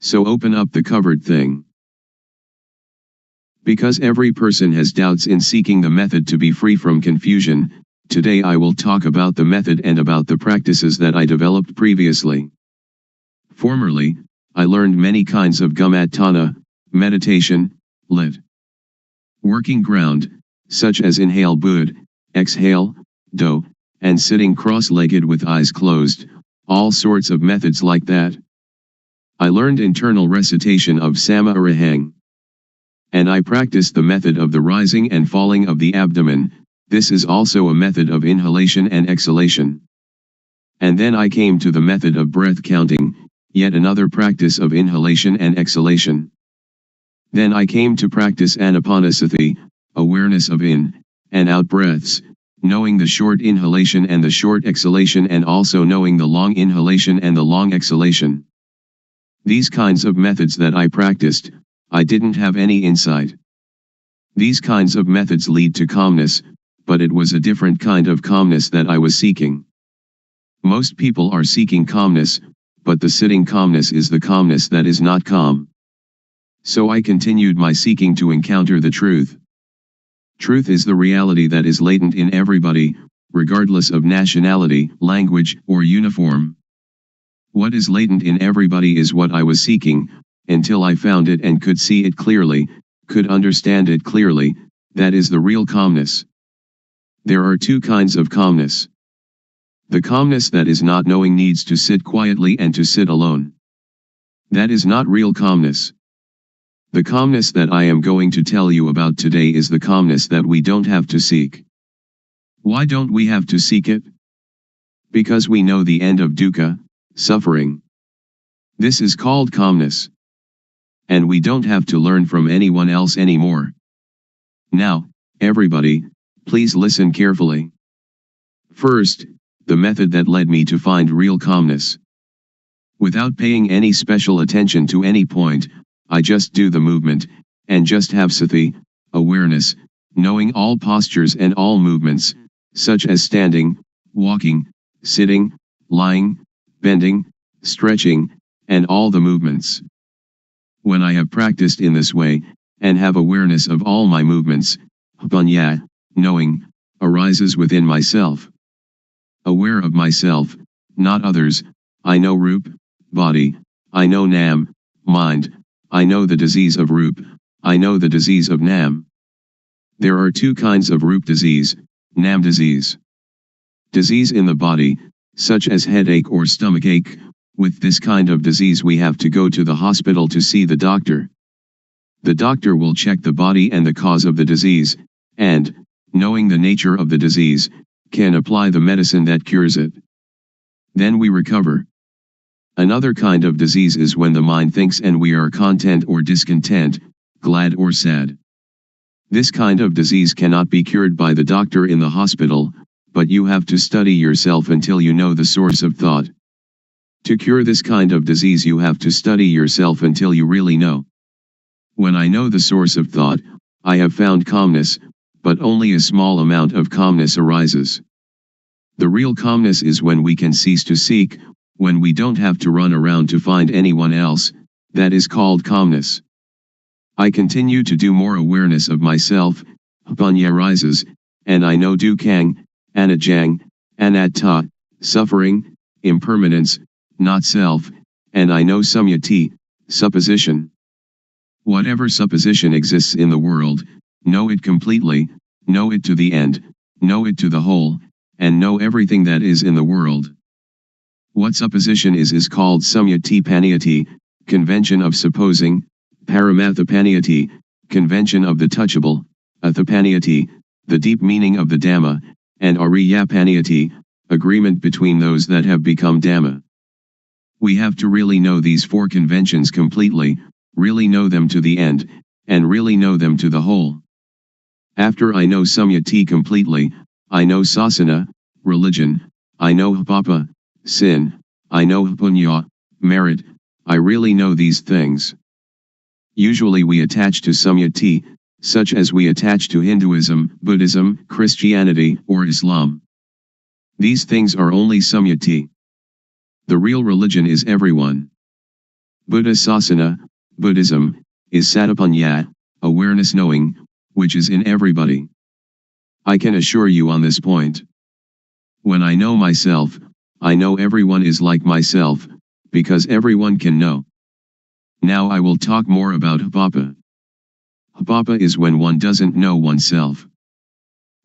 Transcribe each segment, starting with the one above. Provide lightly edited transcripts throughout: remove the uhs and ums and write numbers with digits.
So open up the covered thing. Because every person has doubts in seeking the method to be free from confusion, today I will talk about the method and about the practices that I developed previously. Formerly, I learned many kinds of Gumatthana, meditation, lit. Working ground, such as inhale Bud, exhale, Do, and sitting cross-legged with eyes closed, all sorts of methods like that. I learned internal recitation of Sama Arahang. And I practiced the method of the rising and falling of the abdomen. This is also a method of inhalation and exhalation. And then I came to the method of breath counting, yet another practice of inhalation and exhalation. Then I came to practice Anapanasati, awareness of in and out breaths, knowing the short inhalation and the short exhalation, and also knowing the long inhalation and the long exhalation. These kinds of methods that I practiced, I didn't have any insight. These kinds of methods lead to calmness, but it was a different kind of calmness that I was seeking. Most people are seeking calmness, but the sitting calmness is the calmness that is not calm. So I continued my seeking to encounter the truth. Truth is the reality that is latent in everybody, regardless of nationality, language, or uniform. What is latent in everybody is what I was seeking, until I found it and could see it clearly, could understand it clearly. That is the real calmness. There are two kinds of calmness. The calmness that is not knowing needs to sit quietly and to sit alone. That is not real calmness. The calmness that I am going to tell you about today is the calmness that we don't have to seek. Why don't we have to seek it? Because we know the end of dukkha, suffering. This is called calmness. And we don't have to learn from anyone else anymore. Now, everybody, please listen carefully. First, the method that led me to find real calmness. Without paying any special attention to any point, I just do the movement, and just have sati, awareness, knowing all postures and all movements, such as standing, walking, sitting, lying, bending, stretching, and all the movements. When I have practiced in this way, and have awareness of all my movements, panya, knowing, arises within myself. Aware of myself, not others, I know Rup, body, I know Nam, mind, I know the disease of Rup, I know the disease of Nam. There are two kinds of Rup disease, Nam disease. Disease in the body, such as headache or stomachache. With this kind of disease we have to go to the hospital to see the doctor. The doctor will check the body and the cause of the disease, and, knowing the nature of the disease, can apply the medicine that cures it. Then we recover. Another kind of disease is when the mind thinks and we are content or discontent, glad or sad. This kind of disease cannot be cured by the doctor in the hospital, but you have to study yourself until you know the source of thought. To cure this kind of disease you have to study yourself until you really know. When I know the source of thought, I have found calmness, but only a small amount of calmness arises. The real calmness is when we can cease to seek, when we don't have to run around to find anyone else, that is called calmness. I continue to do more awareness of myself, panya rises, and I know dukkang, anajang, anatta, suffering, impermanence, not self, and I know samyati, supposition. Whatever supposition exists in the world, know it completely, know it to the end, know it to the whole, and know everything that is in the world. What supposition is called samyati paniyati, convention of supposing, paramathapaniyati, convention of the touchable, athapaniyati, the deep meaning of the Dhamma, and ariyapaniyati, agreement between those that have become Dhamma. We have to really know these four conventions completely, really know them to the end, and really know them to the whole. After I know Samyati completely, I know Sasana, religion, I know Papa, sin, I know Punya, merit, I really know these things. Usually we attach to Samyati, such as we attach to Hinduism, Buddhism, Christianity, or Islam. These things are only Samyati. The real religion is everyone. Buddha Sasana, Buddhism, is Satapanya, awareness knowing, which is in everybody. I can assure you on this point. When I know myself, I know everyone is like myself, because everyone can know. Now I will talk more about Hapapa. Hapapa is when one doesn't know oneself.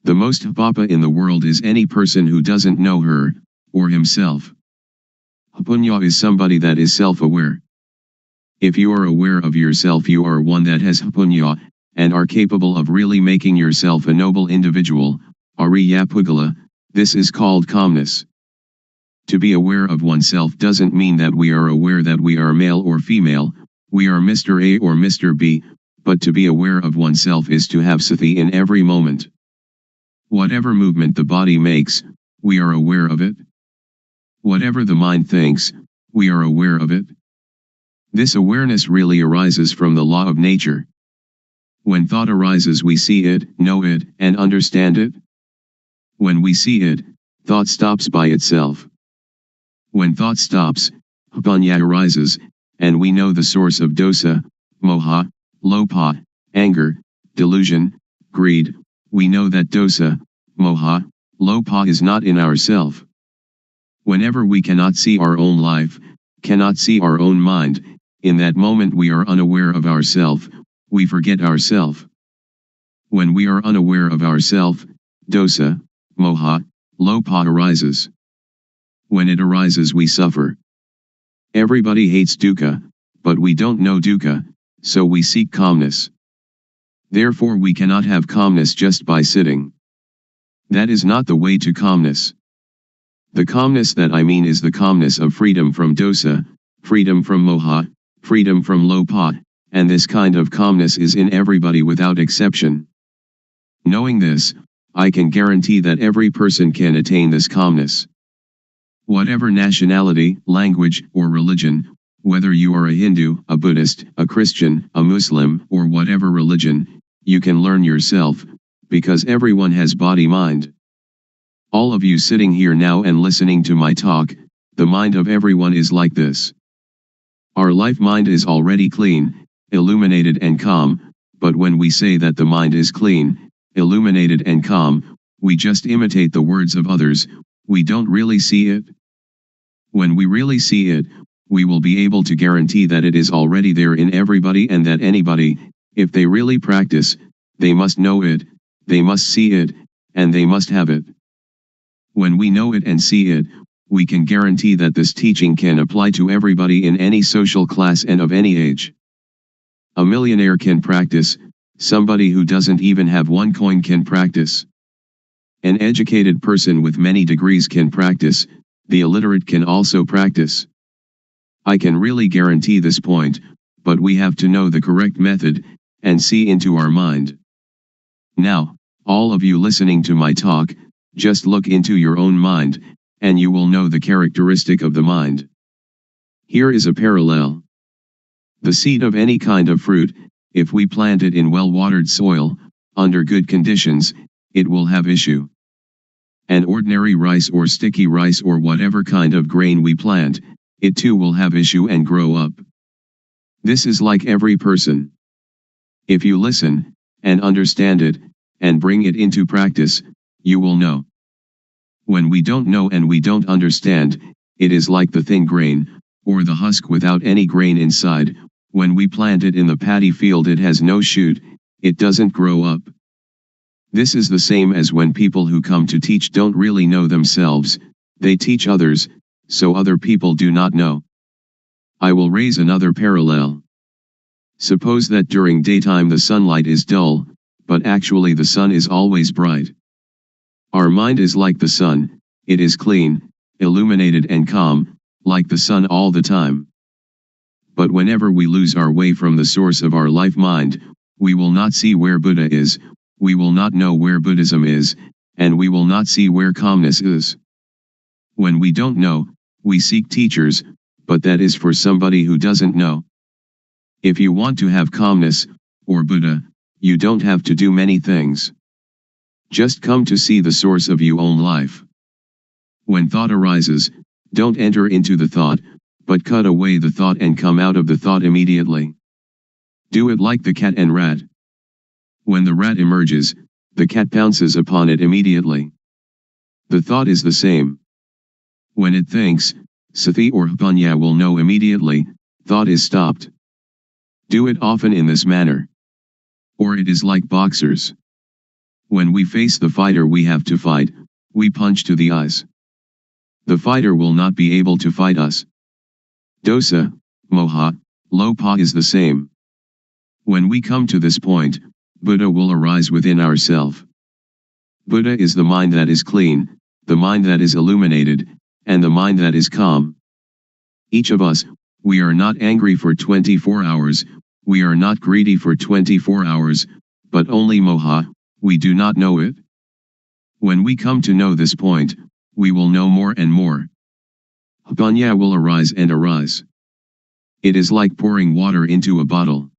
The most Hapapa in the world is any person who doesn't know her, or himself. Hapunya is somebody that is self-aware. If you are aware of yourself, you are one that has Hapunya, and are capable of really making yourself a noble individual, Ariya Pugala. This is called calmness. To be aware of oneself doesn't mean that we are aware that we are male or female, we are Mr. A or Mr. B, but to be aware of oneself is to have sati in every moment. Whatever movement the body makes, we are aware of it. Whatever the mind thinks, we are aware of it. This awareness really arises from the law of nature. When thought arises, we see it, know it, and understand it. When we see it, thought stops by itself. When thought stops, Hapanya arises, and we know the source of dosa, moha, lopa, anger, delusion, greed. We know that dosa, moha, lopa is not in ourself. Whenever we cannot see our own life, cannot see our own mind, in that moment we are unaware of ourself, we forget ourself. When we are unaware of ourself, dosa, moha, lopa arises. When it arises we suffer. Everybody hates dukkha, but we don't know dukkha, so we seek calmness. Therefore we cannot have calmness just by sitting. That is not the way to calmness. The calmness that I mean is the calmness of freedom from dosa, freedom from moha, freedom from lopa, and this kind of calmness is in everybody without exception. Knowing this, I can guarantee that every person can attain this calmness. Whatever nationality, language, or religion, whether you are a Hindu, a Buddhist, a Christian, a Muslim, or whatever religion, you can learn yourself, because everyone has body-mind. All of you sitting here now and listening to my talk, the mind of everyone is like this. Our life mind is already clean, illuminated and calm, but when we say that the mind is clean, illuminated and calm, we just imitate the words of others, we don't really see it. When we really see it, we will be able to guarantee that it is already there in everybody and that anybody, if they really practice, they must know it, they must see it, and they must have it. When we know it and see it, we can guarantee that this teaching can apply to everybody in any social class and of any age. A millionaire can practice, somebody who doesn't even have one coin can practice. An educated person with many degrees can practice, the illiterate can also practice. I can really guarantee this point, but we have to know the correct method, and see into our mind. Now, all of you listening to my talk, just look into your own mind, and you will know the characteristic of the mind. Here is a parallel. The seed of any kind of fruit, if we plant it in well-watered soil, under good conditions, it will have issue. An ordinary rice or sticky rice or whatever kind of grain we plant, it too will have issue and grow up. This is like every person. If you listen, and understand it, and bring it into practice, you will know. When we don't know and we don't understand, it is like the thin grain, or the husk without any grain inside. When we plant it in the paddy field it has no shoot, it doesn't grow up. This is the same as when people who come to teach don't really know themselves, they teach others, so other people do not know. I will raise another parallel. Suppose that during daytime the sunlight is dull, but actually the sun is always bright. Our mind is like the sun, it is clean, illuminated and calm, like the sun all the time. But whenever we lose our way from the source of our life mind, we will not see where Buddha is, we will not know where Buddhism is, and we will not see where calmness is. When we don't know, we seek teachers, but that is for somebody who doesn't know. If you want to have calmness, or Buddha, you don't have to do many things. Just come to see the source of your own life. When thought arises, don't enter into the thought, but cut away the thought and come out of the thought immediately. Do it like the cat and rat. When the rat emerges, the cat pounces upon it immediately. The thought is the same. When it thinks, sati or panya will know immediately, thought is stopped. Do it often in this manner. Or it is like boxers. When we face the fighter we have to fight, we punch to the eyes. The fighter will not be able to fight us. Dosa, moha, lopa is the same. When we come to this point, Buddha will arise within ourself. Buddha is the mind that is clean, the mind that is illuminated, and the mind that is calm. Each of us, we are not angry for 24 hours, we are not greedy for 24 hours, but only moha, we do not know it. When we come to know this point, we will know more and more. Panya will arise and arise. It is like pouring water into a bottle.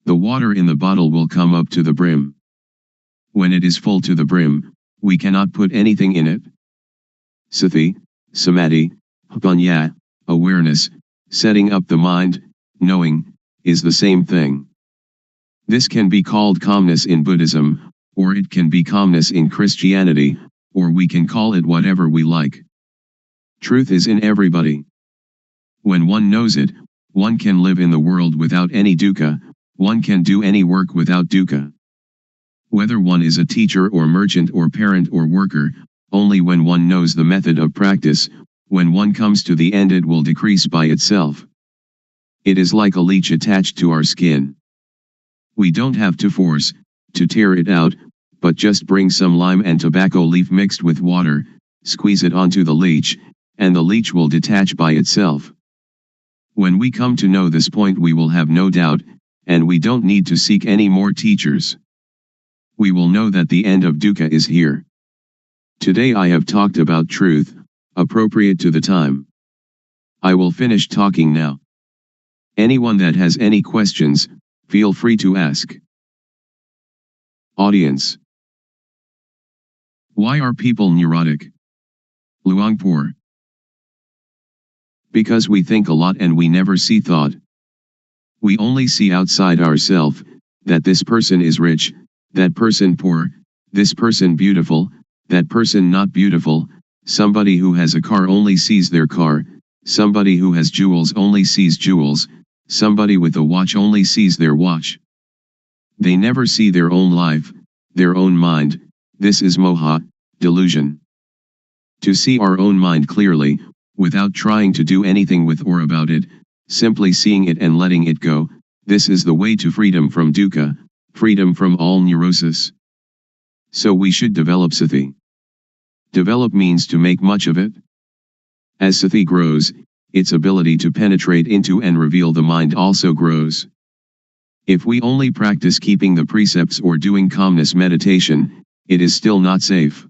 The water in the bottle will come up to the brim. When it is full to the brim, we cannot put anything in it. Sati, samadhi, panya, awareness, setting up the mind, knowing, is the same thing. This can be called calmness in Buddhism, or it can be calmness in Christianity, or we can call it whatever we like. Truth is in everybody. When one knows it, one can live in the world without any dukkha, one can do any work without dukkha. Whether one is a teacher or merchant or parent or worker, only when one knows the method of practice, when one comes to the end it will decrease by itself. It is like a leech attached to our skin. We don't have to force, to tear it out, but just bring some lime and tobacco leaf mixed with water, squeeze it onto the leech, and the leech will detach by itself. When we come to know this point we will have no doubt, and we don't need to seek any more teachers. We will know that the end of dukkha is here. Today I have talked about truth, appropriate to the time. I will finish talking now. Anyone that has any questions, feel free to ask. Audience. Why are people neurotic? Luangpor. Because we think a lot and we never see thought. We only see outside ourselves, that this person is rich, that person poor, this person beautiful, that person not beautiful, somebody who has a car only sees their car, somebody who has jewels only sees jewels, somebody with a watch only sees their watch. They never see their own life, their own mind. This is moha, delusion. To see our own mind clearly, without trying to do anything with or about it, simply seeing it and letting it go, this is the way to freedom from dukkha, freedom from all neurosis. So we should develop sati. Develop means to make much of it. As sati grows, its ability to penetrate into and reveal the mind also grows. If we only practice keeping the precepts or doing calmness meditation, it is still not safe.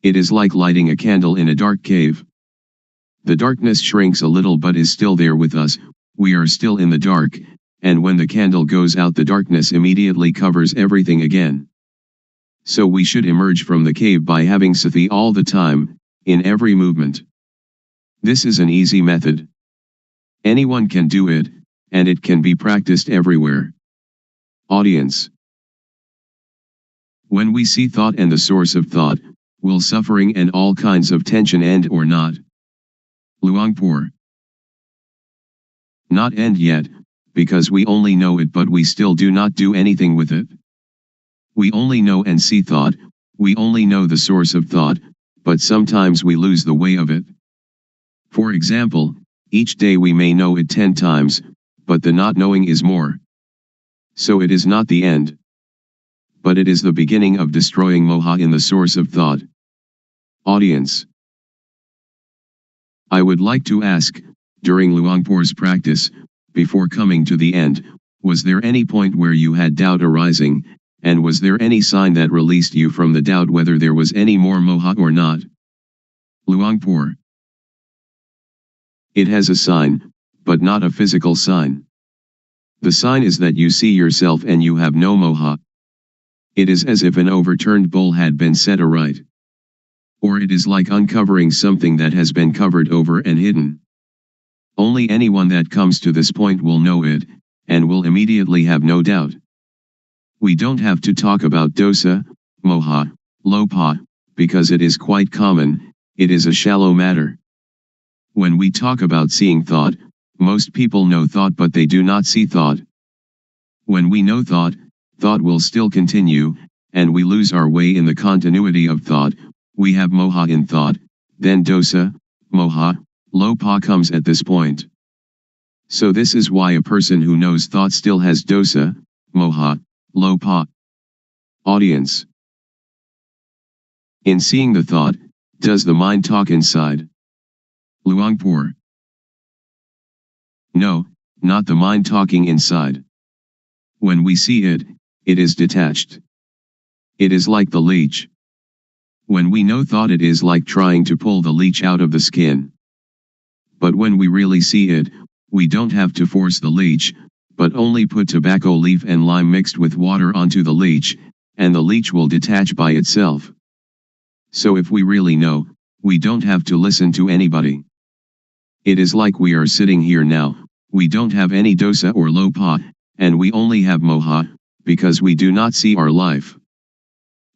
It is like lighting a candle in a dark cave. The darkness shrinks a little but is still there with us, we are still in the dark, and when the candle goes out the darkness immediately covers everything again. So we should emerge from the cave by having sati all the time, in every movement. This is an easy method. Anyone can do it, and it can be practiced everywhere. Audience. When we see thought and the source of thought, will suffering and all kinds of tension end or not? Luangpor. Not end yet, because we only know it but we still do not do anything with it. We only know and see thought, we only know the source of thought, but sometimes we lose the way of it. For example, each day we may know it 10 times, but the not knowing is more. So it is not the end. But it is the beginning of destroying moha in the source of thought. Audience. I would like to ask, during Luangpor's practice, before coming to the end, was there any point where you had doubt arising, and was there any sign that released you from the doubt whether there was any more moha or not? Luangpor. It has a sign, but not a physical sign. The sign is that you see yourself and you have no moha. It is as if an overturned bowl had been set aright. Or it is like uncovering something that has been covered over and hidden. Only anyone that comes to this point will know it, and will immediately have no doubt. We don't have to talk about dosa, moha, lopa, because it is quite common, it is a shallow matter. When we talk about seeing thought, most people know thought but they do not see thought. When we know thought, thought will still continue, and we lose our way in the continuity of thought. We have moha in thought, then dosa, moha, lopa comes at this point. So this is why a person who knows thought still has dosa, moha, lopa. Audience. In seeing the thought, does the mind talk inside? Luangpor. No, not the mind talking inside. When we see it, it is detached. It is like the leech. When we know thought, it is like trying to pull the leech out of the skin. But when we really see it, we don't have to force the leech, but only put tobacco leaf and lime mixed with water onto the leech, and the leech will detach by itself. So if we really know, we don't have to listen to anybody. It is like we are sitting here now, we don't have any dosa or lopa, and we only have moha, because we do not see our life.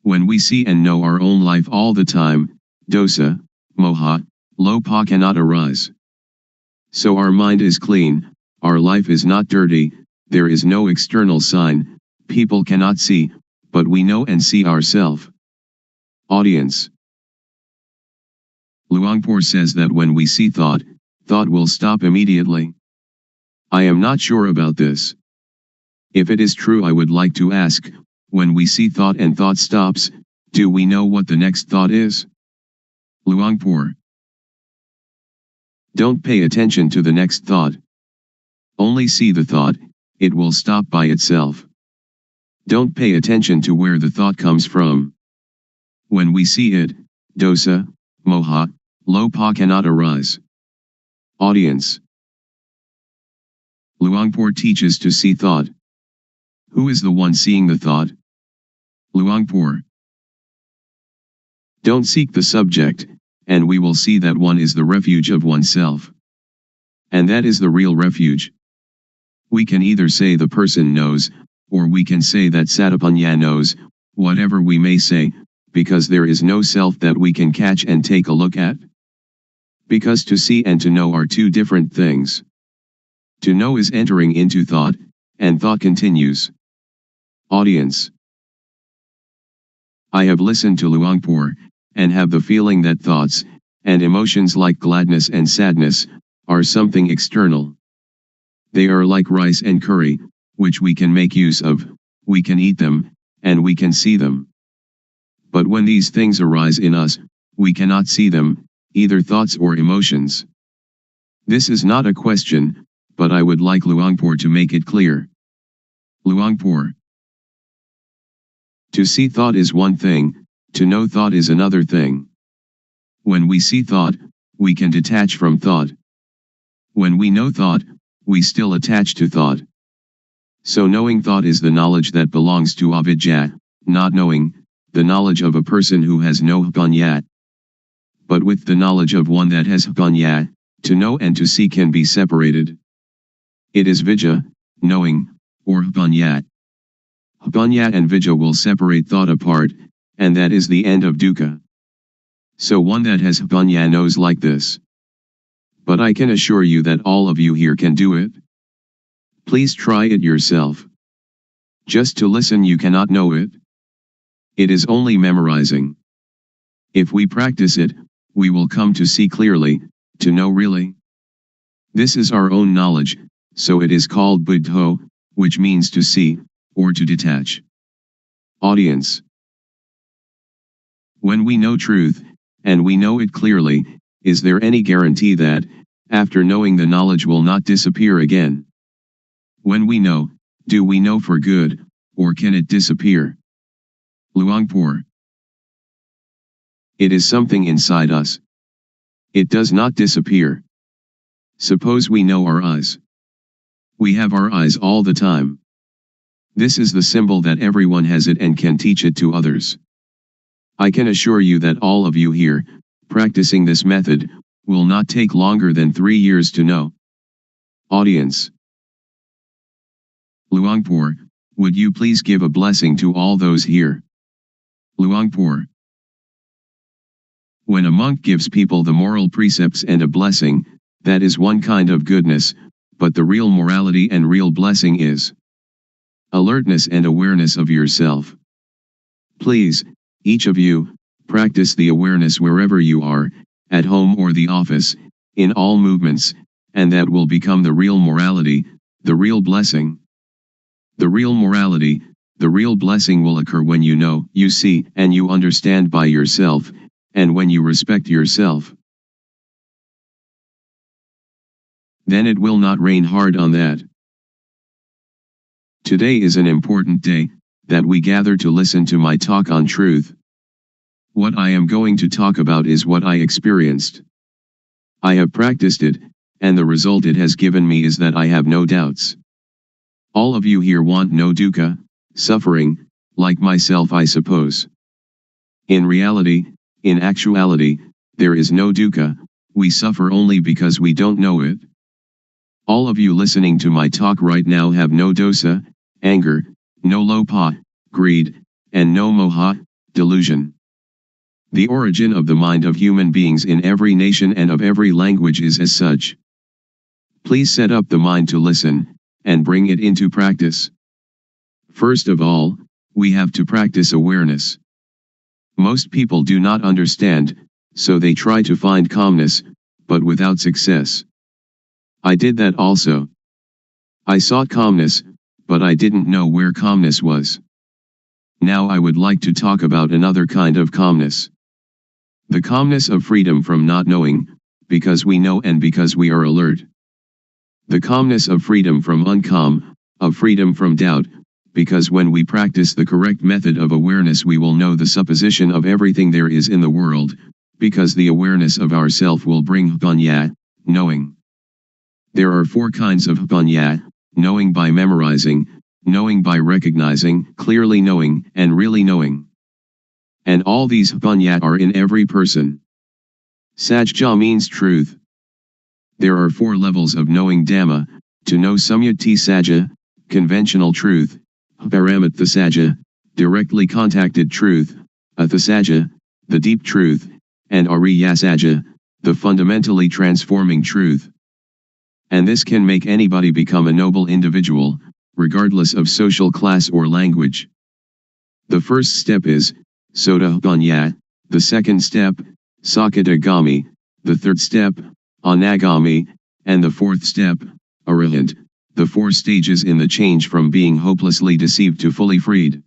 When we see and know our own life all the time, dosa, moha, lopa cannot arise. So our mind is clean, our life is not dirty, there is no external sign, people cannot see, but we know and see ourselves. Audience. Luangpor says that when we see thought, thought will stop immediately. I am not sure about this. If it is true, I would like to ask, when we see thought and thought stops, do we know what the next thought is? Luangpor. Don't pay attention to the next thought. Only see the thought, it will stop by itself. Don't pay attention to where the thought comes from. When we see it, dosa, moha, lopa cannot arise. Audience. Luangpor teaches to see thought. Who is the one seeing the thought? Luangpor. Don't seek the subject, and we will see that one is the refuge of oneself. And that is the real refuge. We can either say the person knows, or we can say that Satapanya knows, whatever we may say, because there is no self that we can catch and take a look at. Because to see and to know are two different things. To know is entering into thought, and thought continues. Audience. I have listened to Luangpor, and have the feeling that thoughts, and emotions like gladness and sadness, are something external. They are like rice and curry, which we can make use of, we can eat them, and we can see them. But when these things arise in us, we cannot see them, either thoughts or emotions. This is not a question, but I would like Luangpor to make it clear. Luangpor. To see thought is one thing, to know thought is another thing. When we see thought, we can detach from thought. When we know thought, we still attach to thought. So knowing thought is the knowledge that belongs to avidya, not knowing, the knowledge of a person who has no panya. But with the knowledge of one that has panya, to know and to see can be separated. It is vidya, knowing, or panya. Panya and vidya will separate thought apart, and that is the end of dukkha. So one that has panya knows like this. But I can assure you that all of you here can do it. Please try it yourself. Just to listen you cannot know it. It is only memorizing. If we practice it, we will come to see clearly, to know really. This is our own knowledge, so it is called buddho, which means to see, or to detach. Audience. When we know truth, and we know it clearly, is there any guarantee that, after knowing, the knowledge will not disappear again? When we know, do we know for good, or can it disappear? Luangpor. It is something inside us. It does not disappear. Suppose we know our eyes. We have our eyes all the time. This is the symbol that everyone has it and can teach it to others. I can assure you that all of you here, practicing this method, will not take longer than 3 years to know. Audience. Luangpor, would you please give a blessing to all those here? Luangpor. When a monk gives people the moral precepts and a blessing, that is one kind of goodness, but the real morality and real blessing is alertness and awareness of yourself. Please, each of you, practice the awareness wherever you are, at home or the office, in all movements, and that will become the real morality, the real blessing. The real morality, the real blessing will occur when you know, you see, and you understand by yourself, and when you respect yourself. Then it will not rain hard on that. Today is an important day, that we gather to listen to my talk on truth. What I am going to talk about is what I experienced. I have practiced it, and the result it has given me is that I have no doubts. All of you here want no dukkha, suffering, like myself, I suppose. In reality, in actuality, there is no dukkha, we suffer only because we don't know it. All of you listening to my talk right now have no dosa, anger, no lopa, greed, and no moha, delusion. The origin of the mind of human beings in every nation and of every language is as such. Please set up the mind to listen, and bring it into practice. First of all, we have to practice awareness. Most people do not understand, so they try to find calmness, but without success. I did that also. I sought calmness, but I didn't know where calmness was. Now I would like to talk about another kind of calmness. The calmness of freedom from not knowing, because we know and because we are alert. The calmness of freedom from uncalm, of freedom from doubt, because when we practice the correct method of awareness we will know the supposition of everything there is in the world, because the awareness of ourself will bring panya, knowing. There are 4 kinds of panya: knowing by memorizing, knowing by recognizing, clearly knowing, and really knowing. And all these panya are in every person. Sajja means truth. There are 4 levels of knowing Dhamma: to know Samyati Sajja, conventional truth; Paramatha Sajja, directly contacted truth; Atha Sajja, the deep truth; and Ariya Sajja, the fundamentally transforming truth. And this can make anybody become a noble individual, regardless of social class or language. The first step is Sotapanya, the second step, Sakadagami, the third step, Anagami, and the fourth step, Arahant, the 4 stages in the change from being hopelessly deceived to fully freed.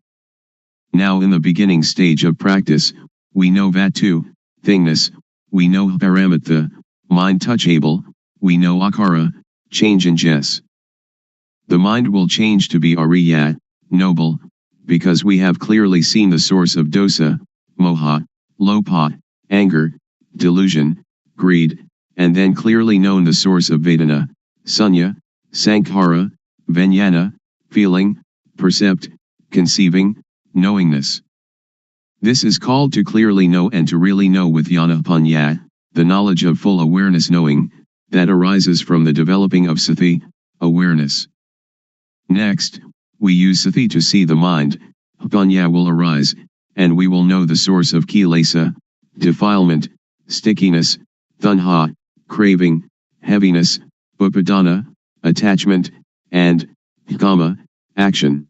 Now in the beginning stage of practice, we know Vatu, thingness, we know Paramatha, mind touchable, we know Akara, change in Jess. The mind will change to be Ariya, noble, because we have clearly seen the source of dosa, moha, lopa, anger, delusion, greed, and then clearly known the source of Vedana, sunya, sankhara, vijnana, feeling, percept, conceiving, knowingness. This is called to clearly know and to really know with jnana-panya, the knowledge of full awareness knowing, that arises from the developing of sati, awareness. Next, we use sati to see the mind, panya will arise, and we will know the source of kilesa, defilement, stickiness, tanha, craving, heaviness, upadana, attachment, and kama, action.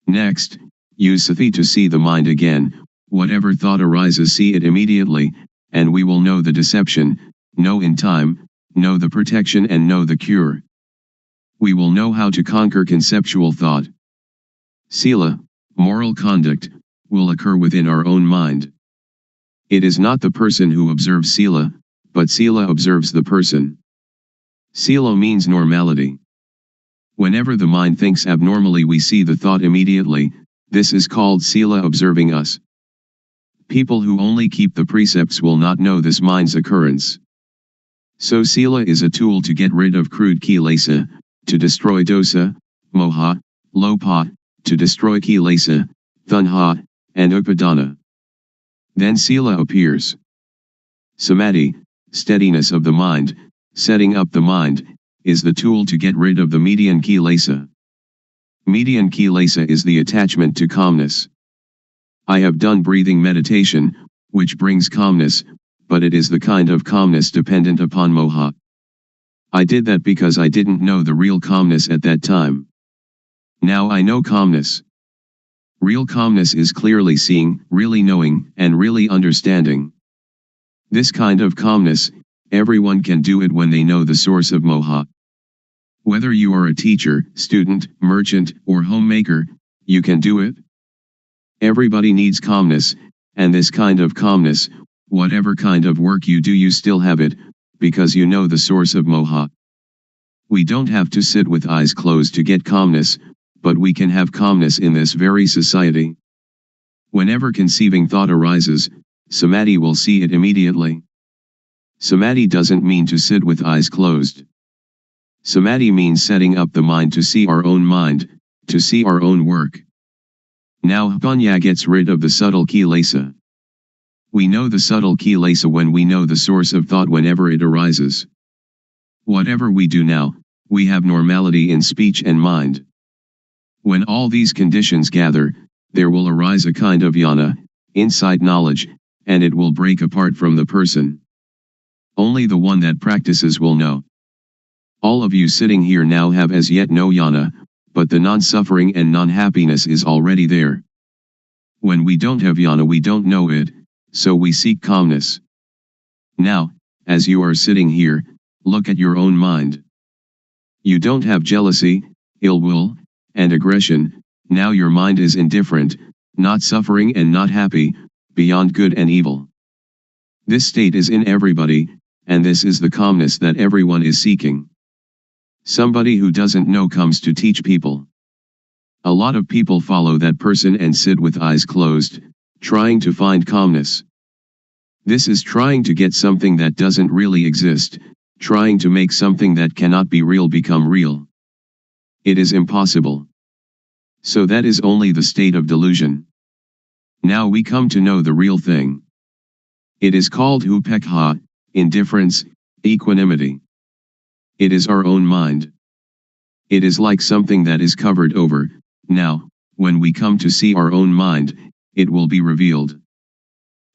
Next, use sati to see the mind again, whatever thought arises see it immediately, and we will know the deception, know in time, know the protection and know the cure. We will know how to conquer conceptual thought. Sila, moral conduct, will occur within our own mind. It is not the person who observes sila, but sila observes the person. Sila means normality. Whenever the mind thinks abnormally, we see the thought immediately. This is called sila observing us. People who only keep the precepts will not know this mind's occurrence. So sila is a tool to get rid of crude kilesa, to destroy dosa, moha, lopa, to destroy kilesa, tanha, and upadana. Then sila appears. Samadhi, steadiness of the mind, setting up the mind, is the tool to get rid of the median kilesa. Median kilesa is the attachment to calmness. I have done breathing meditation, which brings calmness, but it is the kind of calmness dependent upon moha. I did that because I didn't know the real calmness at that time. Now I know calmness. Real calmness is clearly seeing, really knowing, and really understanding. This kind of calmness, everyone can do it when they know the source of moha. Whether you are a teacher, student, merchant, or homemaker, you can do it. Everybody needs calmness, and this kind of calmness, whatever kind of work you do, you still have it, because you know the source of moha. We don't have to sit with eyes closed to get calmness, but we can have calmness in this very society. Whenever conceiving thought arises, samadhi will see it immediately. Samadhi doesn't mean to sit with eyes closed. Samadhi means setting up the mind to see our own mind, to see our own work. Now panya gets rid of the subtle kilesa. We know the subtle kilesa when we know the source of thought whenever it arises. Whatever we do now, we have normality in speech and mind. When all these conditions gather, there will arise a kind of jnana, insight knowledge, and it will break apart from the person. Only the one that practices will know. All of you sitting here now have as yet no jnana, but the non-suffering and non-happiness is already there. When we don't have jnana, we don't know it, so we seek calmness. Now, as you are sitting here, look at your own mind. You don't have jealousy, ill will, and aggression. Now your mind is indifferent, not suffering and not happy, beyond good and evil. This state is in everybody, and this is the calmness that everyone is seeking. Somebody who doesn't know comes to teach people. A lot of people follow that person and sit with eyes closed, trying to find calmness. This is trying to get something that doesn't really exist, trying to make something that cannot be real become real. It is impossible. So that is only the state of delusion. Now we come to know the real thing. It is called upekha, indifference, equanimity. It is our own mind. It is like something that is covered over. Now, when we come to see our own mind, it will be revealed.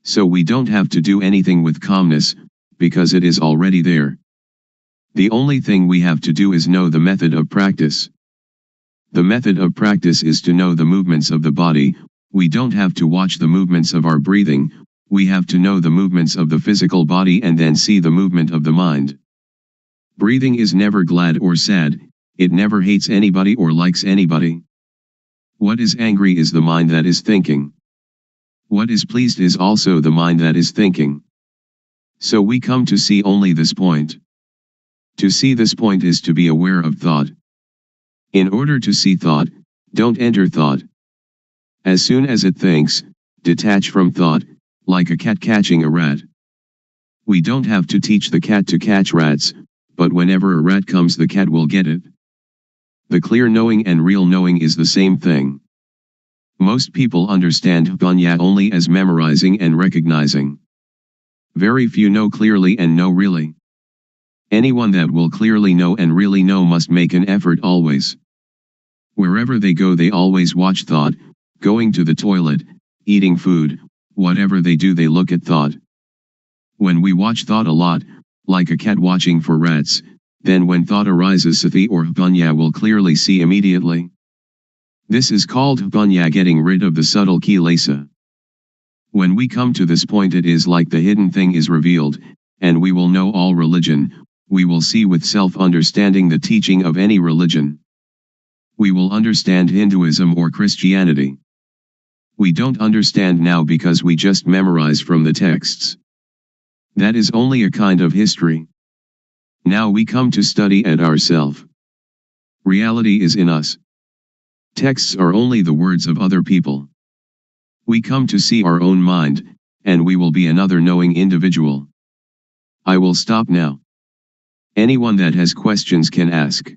So we don't have to do anything with calmness, because it is already there. The only thing we have to do is know the method of practice. The method of practice is to know the movements of the body. We don't have to watch the movements of our breathing, we have to know the movements of the physical body and then see the movement of the mind. Breathing is never glad or sad, it never hates anybody or likes anybody. What is angry is the mind that is thinking. What is pleased is also the mind that is thinking. So we come to see only this point. To see this point is to be aware of thought. In order to see thought, don't enter thought. As soon as it thinks, detach from thought, like a cat catching a rat. We don't have to teach the cat to catch rats, but whenever a rat comes, the cat will get it. The clear knowing and real knowing is the same thing. Most people understand panya only as memorizing and recognizing. Very few know clearly and know really. Anyone that will clearly know and really know must make an effort always. Wherever they go, they always watch thought, going to the toilet, eating food, whatever they do, they look at thought. When we watch thought a lot, like a cat watching for rats, then when thought arises, sati or panya will clearly see immediately. This is called panya, getting rid of the subtle kilesa. When we come to this point, it is like the hidden thing is revealed, and we will know all religion. We will see with self-understanding the teaching of any religion. We will understand Hinduism or Christianity. We don't understand now because we just memorize from the texts. That is only a kind of history. Now we come to study at ourself. Reality is in us. Texts are only the words of other people. We come to see our own mind, and we will be another knowing individual. I will stop now. Anyone that has questions can ask.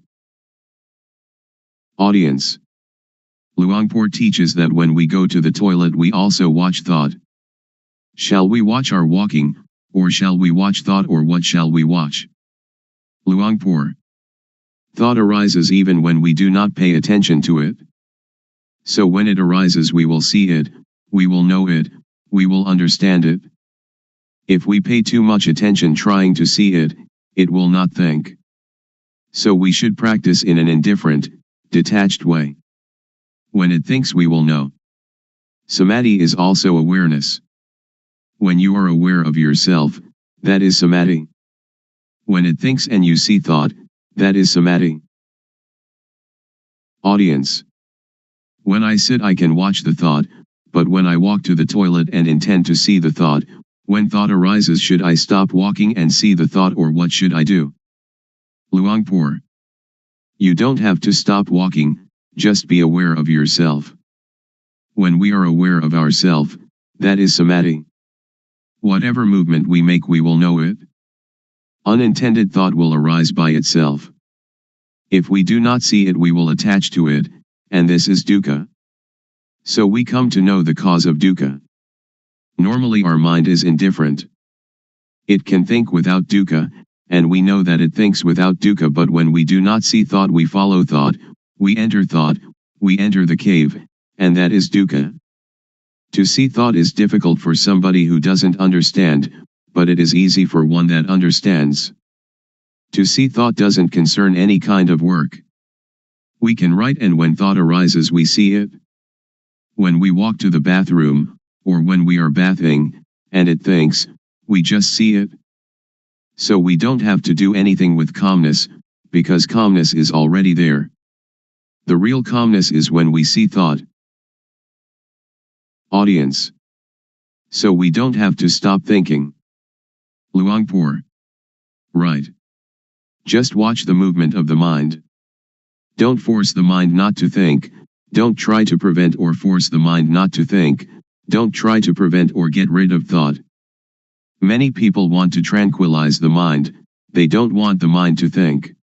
Audience. Luangpor teaches that when we go to the toilet we also watch thought. Shall we watch our walking, or shall we watch thought, or what shall we watch? Luangpor. Thought arises even when we do not pay attention to it. So when it arises we will see it, we will know it, we will understand it. If we pay too much attention trying to see it, it will not think. So we should practice in an indifferent, detached way. When it thinks we will know. Samadhi is also awareness. When you are aware of yourself, that is samadhi. When it thinks and you see thought, that is samadhi. Audience. When I sit I can watch the thought, but when I walk to the toilet and intend to see the thought, when thought arises should I stop walking and see the thought, or what should I do? Luangpor. You don't have to stop walking, just be aware of yourself. When we are aware of ourself, that is samadhi. Whatever movement we make we will know it. Unintended thought will arise by itself. If we do not see it we will attach to it, and this is dukkha. So we come to know the cause of dukkha. Normally our mind is indifferent. It can think without dukkha, and we know that it thinks without dukkha, but when we do not see thought we follow thought, we enter the cave, and that is dukkha. To see thought is difficult for somebody who doesn't understand, but it is easy for one that understands. To see thought doesn't concern any kind of work. We can write, and when thought arises we see it. When we walk to the bathroom, or when we are bathing, and it thinks, we just see it. So we don't have to do anything with calmness, because calmness is already there. The real calmness is when we see thought. Audience. So we don't have to stop thinking. Luangpor. Right. Just watch the movement of the mind. Don't force the mind not to think, don't try to prevent or force the mind not to think, don't try to prevent or get rid of thought. Many people want to tranquilize the mind, they don't want the mind to think.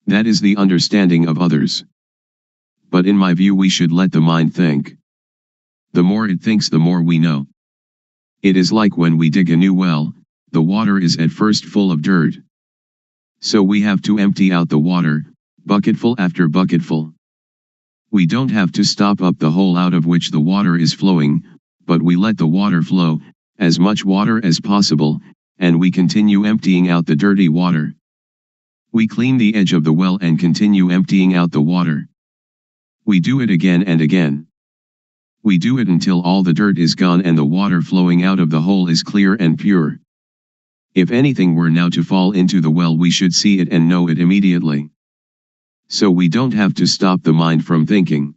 That is the understanding of others. But in my view we should let the mind think. The more it thinks the more we know. It is like when we dig a new well, the water is at first full of dirt. So we have to empty out the water, bucketful after bucketful. We don't have to stop up the hole out of which the water is flowing, but we let the water flow, as much water as possible, and we continue emptying out the dirty water. We clean the edge of the well and continue emptying out the water. We do it again and again. We do it until all the dirt is gone and the water flowing out of the hole is clear and pure. If anything were now to fall into the well we should see it and know it immediately. So we don't have to stop the mind from thinking.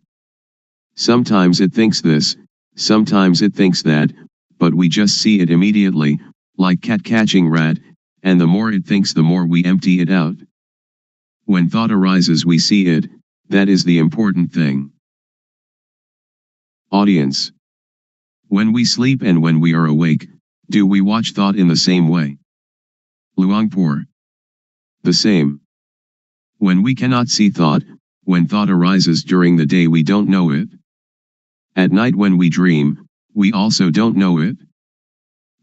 Sometimes it thinks this, sometimes it thinks that, but we just see it immediately, like cat catching rat, and the more it thinks the more we empty it out. When thought arises we see it, that is the important thing. Audience. When we sleep and when we are awake, do we watch thought in the same way? Luangpor. The same. When we cannot see thought, when thought arises during the day we don't know it. At night when we dream, we also don't know it.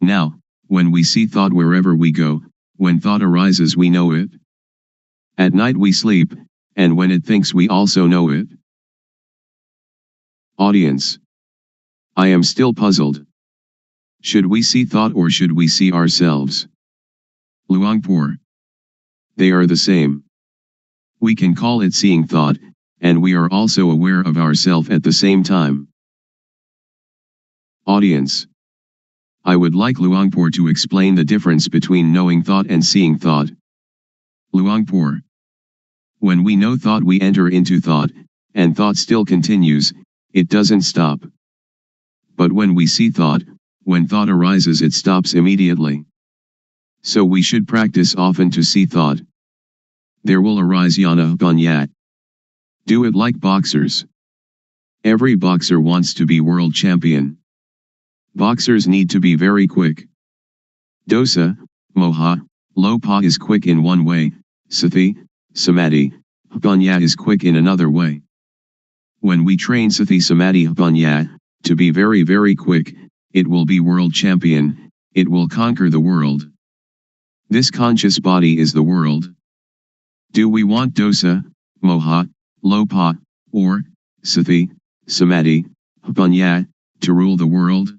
Now, when we see thought wherever we go, when thought arises we know it. At night we sleep, and when it thinks we also know it. Audience. I am still puzzled. Should we see thought or should we see ourselves? Luangpor. They are the same. We can call it seeing thought, and we are also aware of ourself at the same time. Audience. I would like Luangpor to explain the difference between knowing thought and seeing thought. Luangpor. When we know thought we enter into thought, and thought still continues, it doesn't stop. But when we see thought, when thought arises it stops immediately. So we should practice often to see thought. There will arise yana banyat. Do it like boxers. Every boxer wants to be world champion. Boxers need to be very quick. Dosa, moha, lopa is quick in one way, sati, samadhi, panya is quick in another way. When we train sati samadhi panya, to be very very quick, it will be world champion, it will conquer the world. This conscious body is the world. Do we want dosa, moha, lopa, or sati, samadhi, panya, to rule the world?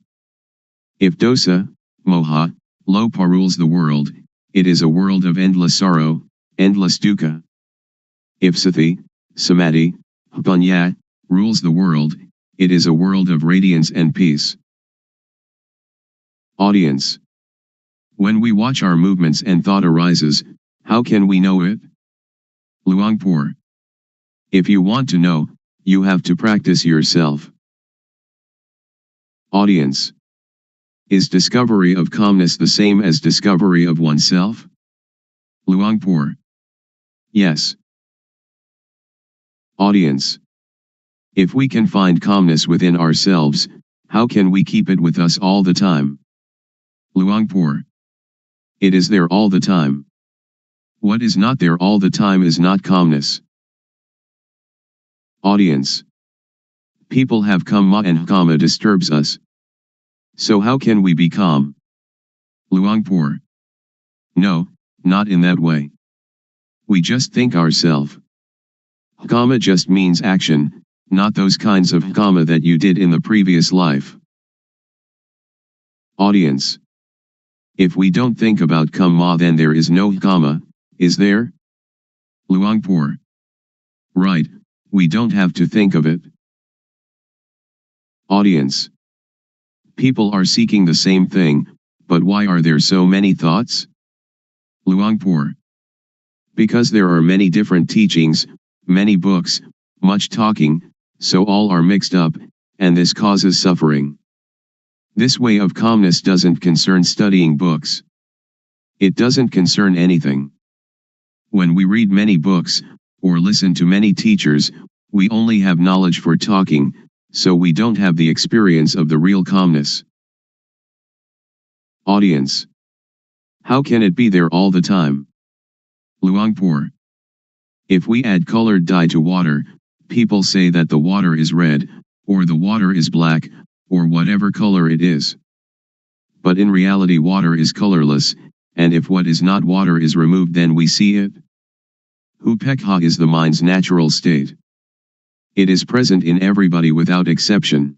If dosa, moha, lopa rules the world, it is a world of endless sorrow, endless dukkha. If sati, samadhi, panya, rules the world, it is a world of radiance and peace. Audience. When we watch our movements and thought arises, how can we know it? Luangpor. If you want to know, you have to practice yourself. Audience. Is discovery of calmness the same as discovery of oneself? Luangpor. Yes. Audience. If we can find calmness within ourselves, how can we keep it with us all the time? Luangpor. It is there all the time. What is not there all the time is not calmness. Audience. People have kamma and kamma disturbs us. So how can we be calm? Luangpor. No, not in that way. We just think ourselves. Kamma just means action, not those kinds of kamma that you did in the previous life. Audience. If we don't think about kamma then there is no kamma, is there? Luangpor. Right, we don't have to think of it. Audience. People are seeking the same thing, but why are there so many thoughts? Luangpor. Because there are many different teachings, many books, much talking, so all are mixed up, and this causes suffering. This way of calmness doesn't concern studying books. It doesn't concern anything. When we read many books, or listen to many teachers, we only have knowledge for talking, so we don't have the experience of the real calmness. Audience. How can it be there all the time? Luangpor. If we add colored dye to water, people say that the water is red, or the water is black, or whatever color it is. But in reality water is colorless, and if what is not water is removed then we see it. Upekha is the mind's natural state. It is present in everybody without exception.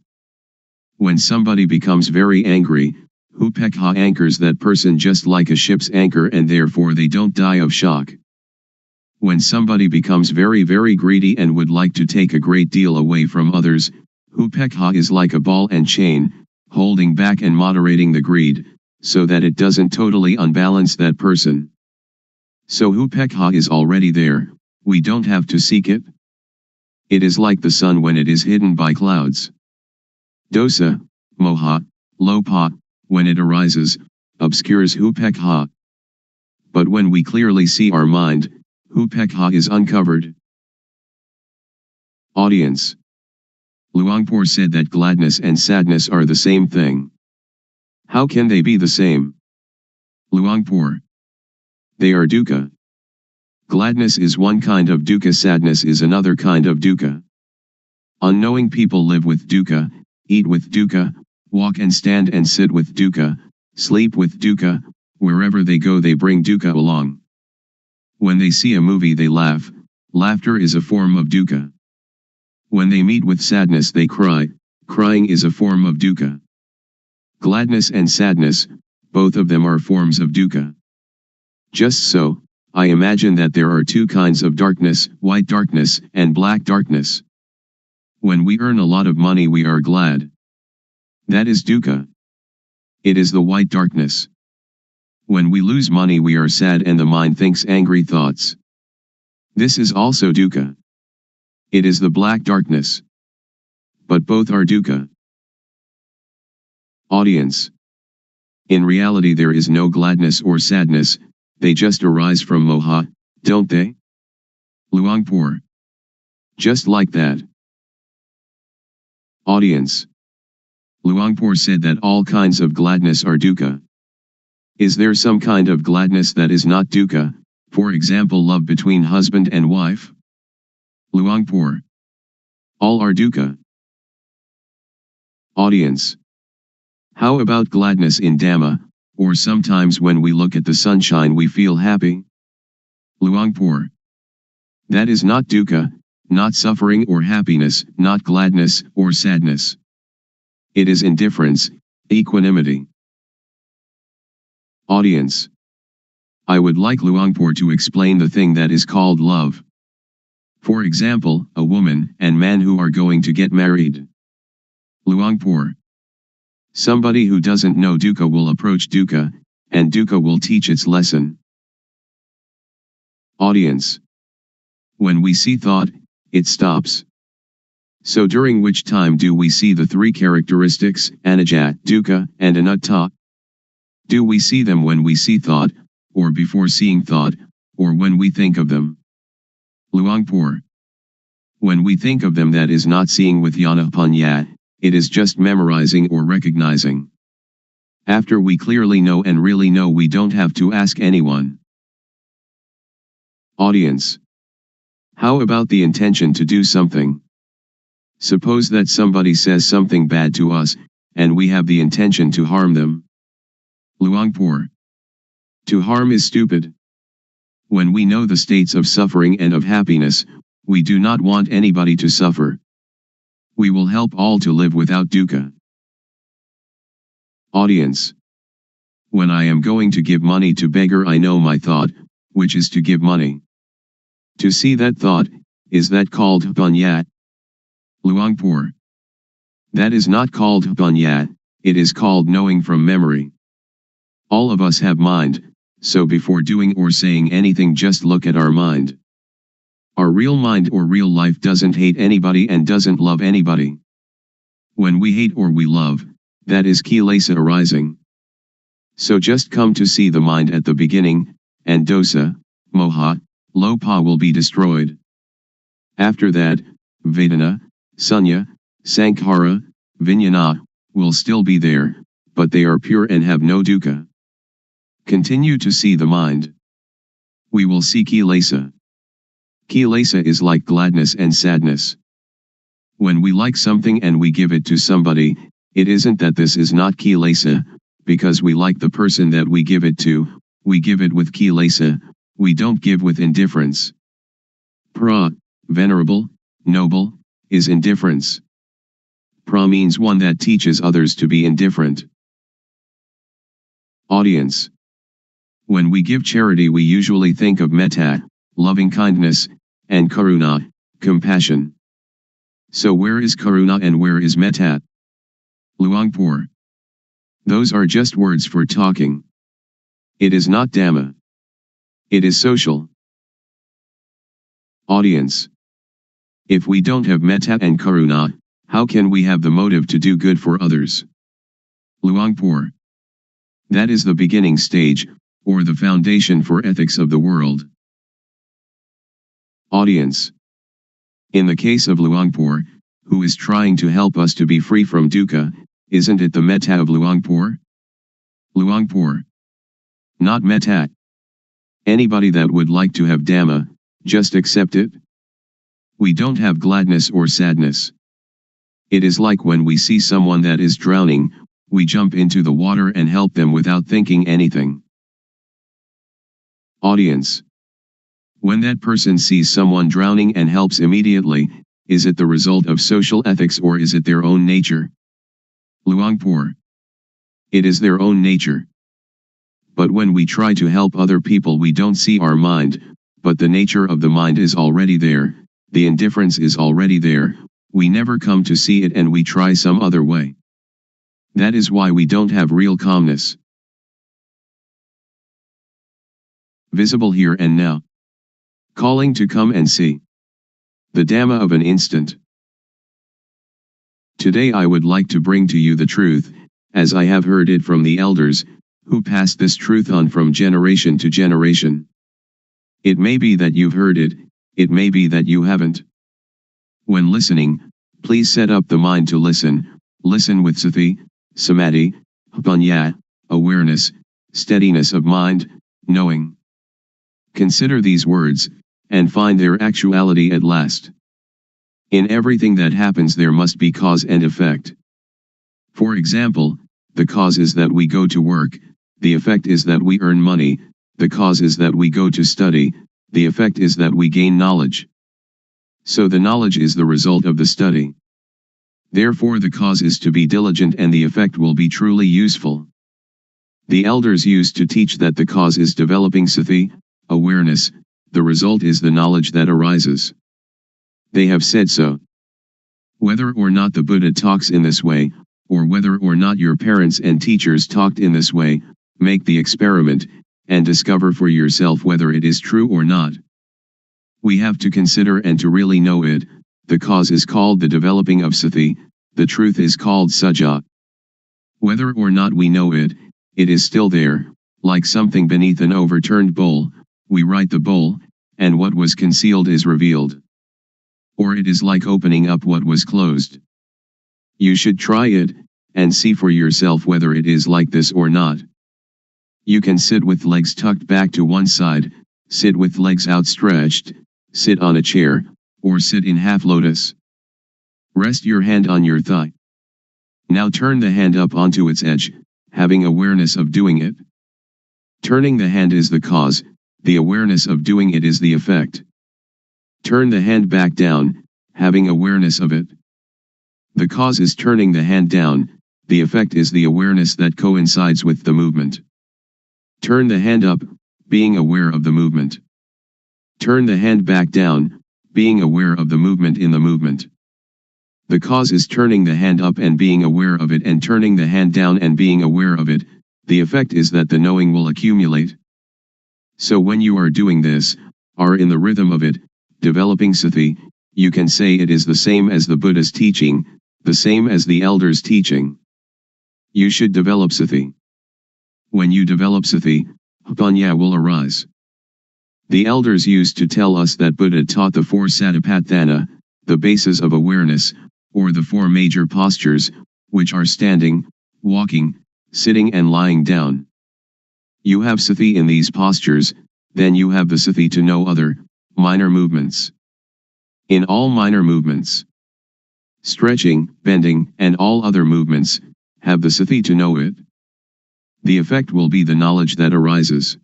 When somebody becomes very angry, upekha anchors that person just like a ship's anchor and therefore they don't die of shock. When somebody becomes very very greedy and would like to take a great deal away from others, upekha is like a ball and chain, holding back and moderating the greed, so that it doesn't totally unbalance that person. So upekha is already there, we don't have to seek it. It is like the sun when it is hidden by clouds. Dosa, moha, lopa, when it arises, obscures upekha. But when we clearly see our mind, upekha is uncovered. Audience. Luangpor said that gladness and sadness are the same thing. How can they be the same? Luangpor. They are dukkha. Gladness is one kind of dukkha, sadness is another kind of dukkha. Unknowing people live with dukkha, eat with dukkha, walk and stand and sit with dukkha, sleep with dukkha, wherever they go they bring dukkha along. When they see a movie they laugh, laughter is a form of dukkha. When they meet with sadness they cry, crying is a form of dukkha. Gladness and sadness, both of them are forms of dukkha. Just so, I imagine that there are two kinds of darkness, white darkness and black darkness. When we earn a lot of money we are glad. That is dukkha. It is the white darkness. When we lose money we are sad and the mind thinks angry thoughts. This is also dukkha. It is the black darkness. But both are dukkha. Audience. In reality there is no gladness or sadness, they just arise from moha, don't they? Luangpor. Just like that. Audience. Luangpor said that all kinds of gladness are dukkha. Is there some kind of gladness that is not dukkha, for example love between husband and wife? Luangpor. All are dukkha. Audience. How about gladness in Dhamma, or sometimes when we look at the sunshine we feel happy? Luangpor. That is not dukkha, not suffering or happiness, not gladness or sadness. It is indifference, equanimity. Audience. I would like Luangpor to explain the thing that is called love. For example, a woman and man who are going to get married. Luangpor. Somebody who doesn't know dukkha will approach dukkha, and dukkha will teach its lesson. Audience. When we see thought, it stops. So during which time do we see the three characteristics, anicca, dukkha, and anatta? Do we see them when we see thought, or before seeing thought, or when we think of them? Luangpor. When we think of them that is not seeing with jnana-panya, it is just memorizing or recognizing. After we clearly know and really know we don't have to ask anyone. Audience. How about the intention to do something? Suppose that somebody says something bad to us, and we have the intention to harm them. Luangpor. To harm is stupid. When we know the states of suffering and of happiness, we do not want anybody to suffer. We will help all to live without dukkha. Audience. When I am going to give money to beggar I know my thought, which is to give money. To see that thought, is that called panya? Luangpor. That is not called panya, it is called knowing from memory. All of us have mind, so before doing or saying anything just look at our mind. Our real mind or real life doesn't hate anybody and doesn't love anybody. When we hate or we love, that is kilesa arising. So just come to see the mind at the beginning, and dosa, moha, lopa will be destroyed. After that, vedana, sunya, sankhara, vijnana, will still be there, but they are pure and have no dukkha. Continue to see the mind. We will see kilesa. Kilesa is like gladness and sadness. When we like something and we give it to somebody, it isn't that this is not kilesa, because we like the person that we give it to, we give it with kilesa, we don't give with indifference. Pra, venerable, noble, is indifference. Pra means one that teaches others to be indifferent. Audience. When we give charity we usually think of metta, loving kindness, and karuna, compassion. So where is karuna and where is metta? Luangpor. Those are just words for talking. It is not Dhamma. It is social. Audience. If we don't have metta and karuna, how can we have the motive to do good for others? Luangpor. That is the beginning stage, or the foundation for ethics of the world. Audience. In the case of Luangpor, who is trying to help us to be free from dukkha, isn't it the metta of Luangpor? Luangpor. Not metta. Anybody that would like to have Dhamma, just accept it. We don't have gladness or sadness. It is like when we see someone that is drowning, we jump into the water and help them without thinking anything. Audience. When that person sees someone drowning and helps immediately, is it the result of social ethics or is it their own nature? Luangpor. It is their own nature. But when we try to help other people we don't see our mind, but the nature of the mind is already there, the indifference is already there, we never come to see it and we try some other way. That is why we don't have real calmness. Visible here and now. Calling to come and see. The Dhamma of an instant. Today I would like to bring to you the truth, as I have heard it from the elders, who passed this truth on from generation to generation. It may be that you've heard it, it may be that you haven't. When listening, please set up the mind to listen. Listen with sati, samadhi, panya, awareness, steadiness of mind, knowing. Consider these words, and find their actuality at last. In everything that happens there must be cause and effect. For example, the cause is that we go to work, the effect is that we earn money, the cause is that we go to study, the effect is that we gain knowledge. So the knowledge is the result of the study. Therefore the cause is to be diligent and the effect will be truly useful. The elders used to teach that the cause is developing sati, awareness, the result is the knowledge that arises. They have said so. Whether or not the Buddha talks in this way, or whether or not your parents and teachers talked in this way, make the experiment, and discover for yourself whether it is true or not. We have to consider and to really know it. The cause is called the developing of sati, the truth is called sajja. Whether or not we know it, it is still there, like something beneath an overturned bowl, we right the bowl, and what was concealed is revealed. Or it is like opening up what was closed. You should try it, and see for yourself whether it is like this or not. You can sit with legs tucked back to one side, sit with legs outstretched, sit on a chair, or sit in half lotus. Rest your hand on your thigh. Now turn the hand up onto its edge, having awareness of doing it. Turning the hand is the cause, the awareness of doing it is the effect. Turn the hand back down, having awareness of it. The cause is turning the hand down, the effect is the awareness that coincides with the movement. Turn the hand up, being aware of the movement. Turn the hand back down, being aware of the movement in the movement. The cause is turning the hand up and being aware of it and turning the hand down and being aware of it, the effect is that the knowing will accumulate. So when you are doing this, are in the rhythm of it, developing sati, you can say it is the same as the Buddha's teaching, the same as the elders' teaching. You should develop sati. When you develop sati, panya will arise. The elders used to tell us that Buddha taught the four satipatthana, the bases of awareness, or the four major postures, which are standing, walking, sitting and lying down. You have sati in these postures, then you have the sati to know other, minor movements. In all minor movements, stretching, bending, and all other movements, have the sati to know it. The effect will be the knowledge that arises.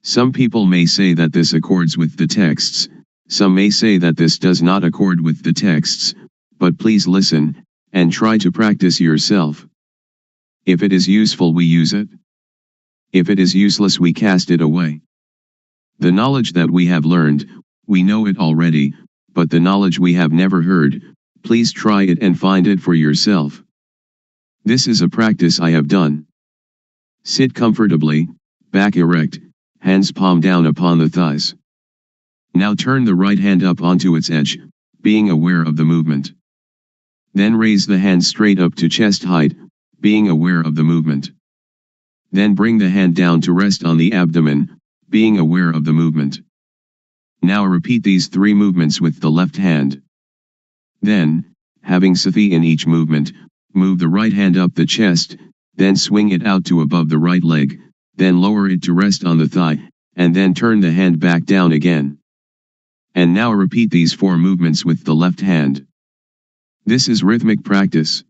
Some people may say that this accords with the texts, some may say that this does not accord with the texts, but please listen, and try to practice yourself. If it is useful we use it. If it is useless we cast it away. The knowledge that we have learned, we know it already, but the knowledge we have never heard, please try it and find it for yourself. This is a practice I have done. Sit comfortably, back erect, hands palm down upon the thighs. Now turn the right hand up onto its edge, being aware of the movement. Then raise the hand straight up to chest height, being aware of the movement. Then bring the hand down to rest on the abdomen, being aware of the movement. Now repeat these three movements with the left hand. Then, having sati in each movement, move the right hand up the chest, then swing it out to above the right leg, then lower it to rest on the thigh, and then turn the hand back down again. And now repeat these four movements with the left hand. This is rhythmic practice.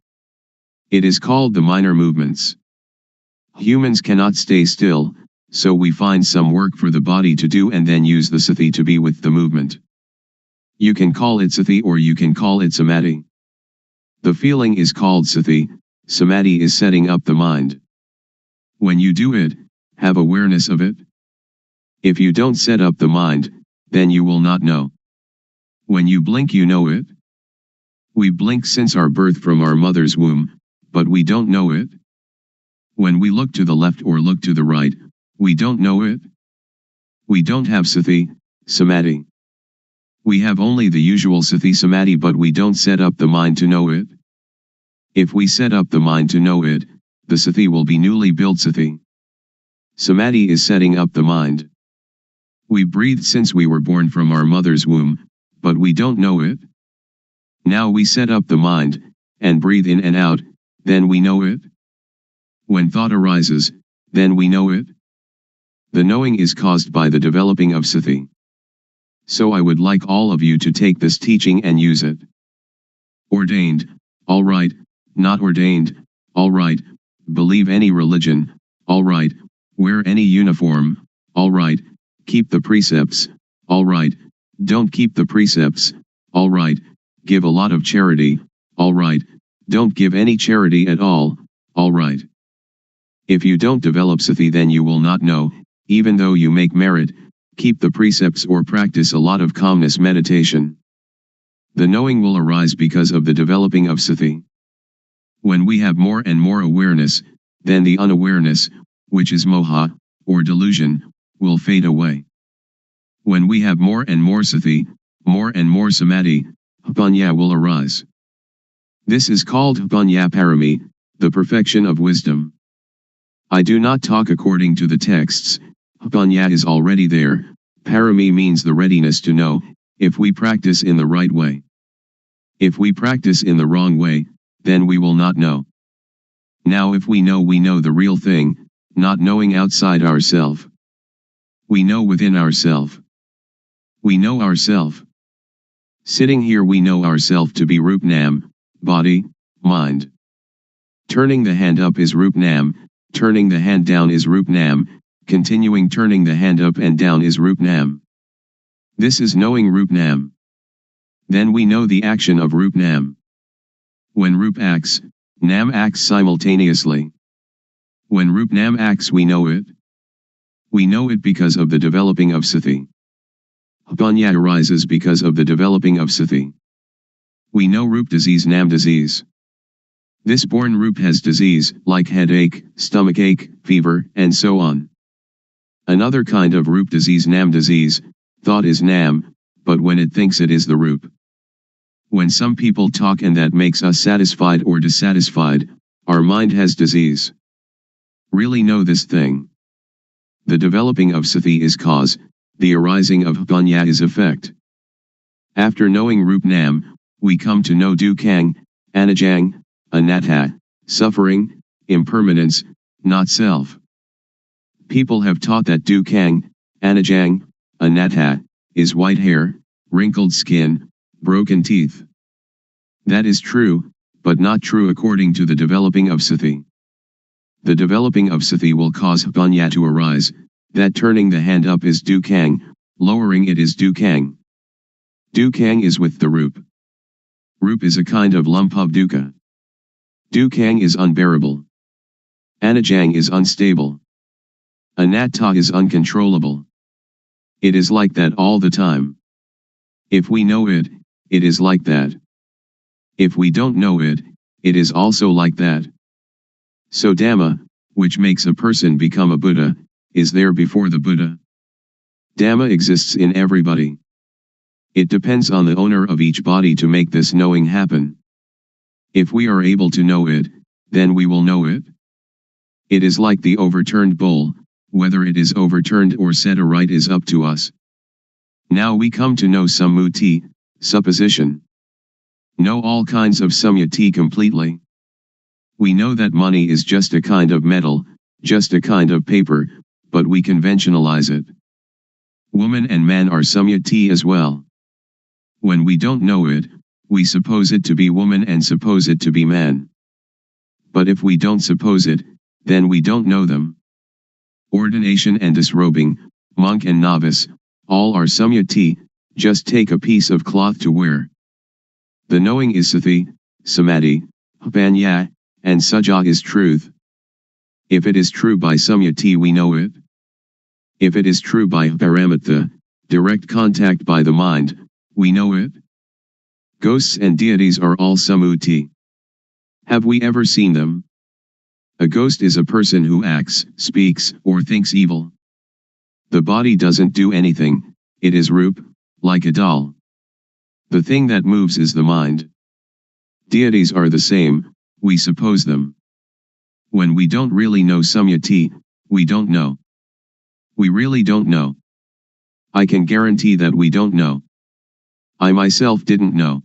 It is called the minor movements. Humans cannot stay still, so we find some work for the body to do and then use the sati to be with the movement. You can call it sati or you can call it samadhi. The feeling is called sati, samadhi is setting up the mind. When you do it, have awareness of it. If you don't set up the mind, then you will not know. When you blink you know it. We blink since our birth from our mother's womb, but we don't know it. When we look to the left or look to the right, we don't know it. We don't have sati, samadhi. We have only the usual sati samadhi but we don't set up the mind to know it. If we set up the mind to know it, the Sati will be newly built Sati. Samadhi is setting up the mind. We breathe since we were born from our mother's womb, but we don't know it. Now we set up the mind, and breathe in and out, then we know it. When thought arises, then we know it. The knowing is caused by the developing of Sati. So I would like all of you to take this teaching and use it. Ordained, all right. Not ordained, all right. Believe any religion, all right. Wear any uniform, all right. Keep the precepts, all right. Don't keep the precepts, all right. Give a lot of charity, all right. Don't give any charity at all right. If you don't develop Sati, then you will not know, even though you make merit, keep the precepts or practice a lot of calmness meditation. The knowing will arise because of the developing of Sati. When we have more and more awareness, then the unawareness, which is moha, or delusion, will fade away. When we have more and more Sati, more and more Samadhi, Panya will arise. This is called Panya Parami, the perfection of wisdom. I do not talk according to the texts. Panya is already there. Parami means the readiness to know, if we practice in the right way. If we practice in the wrong way, then we will not know. Now if we know the real thing, not knowing outside ourself. We know within ourself. We know ourself. Sitting here we know ourself to be Rup Nam, body, mind. Turning the hand up is Rup Nam, turning the hand down is Rup Nam, continuing turning the hand up and down is Rup Nam. This is knowing Rup Nam. Then we know the action of Rup Nam. When Rup acts, Nam acts simultaneously. When Rup Nam acts we know it. We know it because of the developing of Sati. Panya arises because of the developing of Sati. We know Rup disease, Nam disease. This born Rup has disease, like headache, stomachache, fever, and so on. Another kind of Rup disease, Nam disease, thought is Nam, but when it thinks it is the Rup. When some people talk and that makes us satisfied or dissatisfied, our mind has disease. Really know this thing. The developing of Sati is cause, the arising of Panya is effect. After knowing Rup Nam, we come to know Dukkhang, Anajang, Anatta, suffering, impermanence, not self. People have taught that Dukkhang, Anajang, Anatta, is white hair, wrinkled skin, broken teeth. That is true, but not true according to the developing of Sati. The developing of Sati will cause Panya to arise, that turning the hand up is Dukkhang, lowering it is Dukkhang. Dukkhang is with the Rup. Rup is a kind of lump of dukkha. Dukkhang is unbearable. Anajang is unstable. Anatta is uncontrollable. It is like that all the time. If we know it, it is like that. If we don't know it, it is also like that. So Dhamma, which makes a person become a Buddha, is there before the Buddha. Dhamma exists in everybody. It depends on the owner of each body to make this knowing happen. If we are able to know it, then we will know it. It is like the overturned bowl, whether it is overturned or set aright is up to us. Now we come to know sammuti, supposition. Know all kinds of samyati completely. We know that money is just a kind of metal, just a kind of paper, but we conventionalize it. Woman and man are samyati as well. When we don't know it, we suppose it to be woman and suppose it to be man. But if we don't suppose it, then we don't know them. Ordination and disrobing, monk and novice, all are samyati, just take a piece of cloth to wear. The knowing is Sati, Samadhi, Panya, and Saja is truth. If it is true by samyati we know it. If it is true by paramattha, direct contact by the mind, we know it. Ghosts and deities are all sammuti. Have we ever seen them? A ghost is a person who acts, speaks, or thinks evil. The body doesn't do anything, it is Rup, like a doll. The thing that moves is the mind. Deities are the same, we suppose them. When we don't really know Samyati, we don't know. We really don't know. I can guarantee that we don't know. I myself didn't know.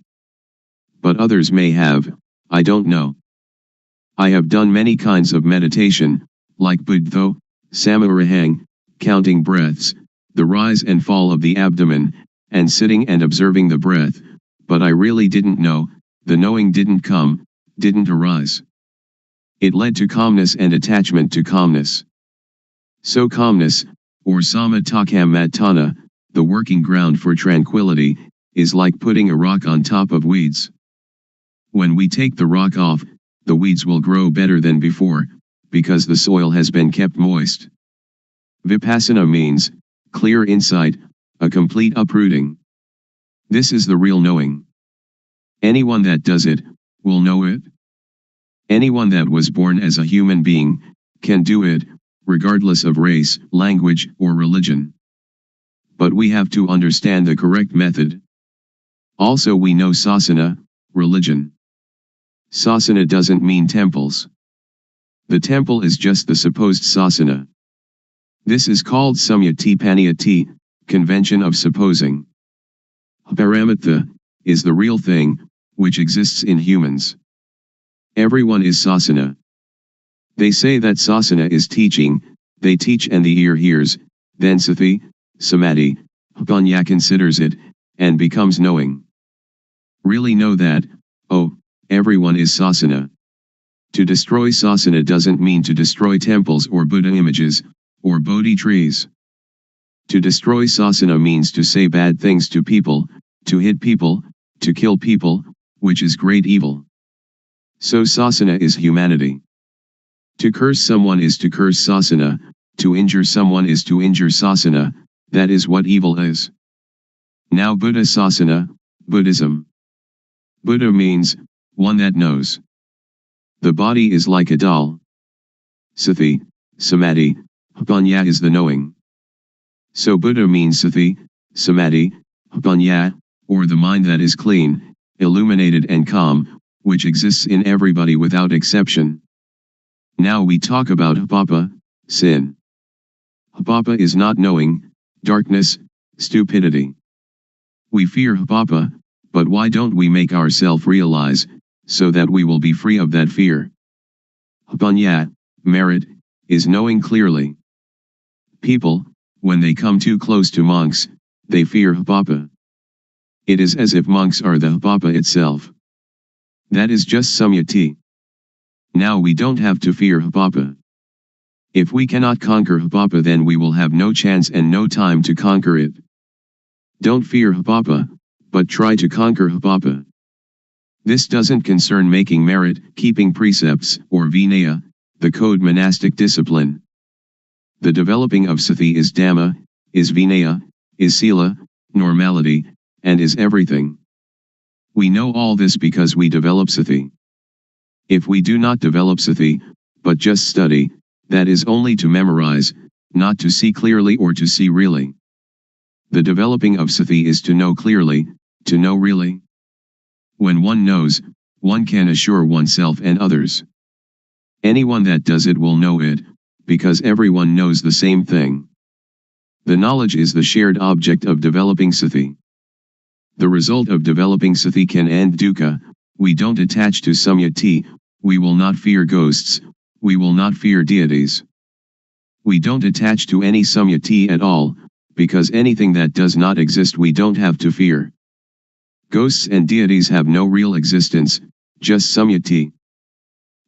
But others may have, I don't know. I have done many kinds of meditation, like Buddho, Samarahang, counting breaths, the rise and fall of the abdomen, and sitting and observing the breath, but I really didn't know, the knowing didn't come, didn't arise. It led to calmness and attachment to calmness. So calmness, or Samatakam Matana, the working ground for tranquility, is like putting a rock on top of weeds. When we take the rock off, the weeds will grow better than before, because the soil has been kept moist. Vipassana means clear insight, a complete uprooting. This is the real knowing. Anyone that does it, will know it. Anyone that was born as a human being, can do it, regardless of race, language, or religion. But we have to understand the correct method. Also we know sasana, religion. Sasana doesn't mean temples. The temple is just the supposed sasana. This is called Samyati Paniyati, convention of supposing. Paramatha, is the real thing, which exists in humans. Everyone is sasana. They say that sasana is teaching, they teach and the ear hears, then sati, samadhi, panya considers it, and becomes knowing. Really know that, oh, everyone is sasana. To destroy sasana doesn't mean to destroy temples or Buddha images, or Bodhi trees. To destroy sasana means to say bad things to people, to hit people, to kill people, which is great evil. So sasana is humanity. To curse someone is to curse sasana, to injure someone is to injure sasana, that is what evil is. Now Buddha sasana, Buddhism. Buddha means, one that knows. The body is like a doll. Sati, samadhi, panya is the knowing. So Buddha means sati, samadhi, panya, or the mind that is clean, illuminated and calm, which exists in everybody without exception. Now we talk about papa, sin. Papa is not knowing, darkness, stupidity. We fear papa, but why don't we make ourselves realize, so that we will be free of that fear? Panya, merit, is knowing clearly. People, when they come too close to monks, they fear papa. It is as if monks are the papa itself. That is just samyati. Now we don't have to fear papa. If we cannot conquer papa, then we will have no chance and no time to conquer it. Don't fear papa, but try to conquer papa. This doesn't concern making merit, keeping precepts, or vinaya, the code monastic discipline. The developing of sati is dhamma, is vinaya, is sila, normality, and is everything. We know all this because we develop sati. If we do not develop sati, but just study, that is only to memorize, not to see clearly or to see really. The developing of sati is to know clearly, to know really. When one knows, one can assure oneself and others. Anyone that does it will know it, because everyone knows the same thing. The knowledge is the shared object of developing sati. The result of developing sati can end dukkha. We don't attach to samyati, we will not fear ghosts, we will not fear deities. We don't attach to any samyati at all, because anything that does not exist we don't have to fear. Ghosts and deities have no real existence, just samyati.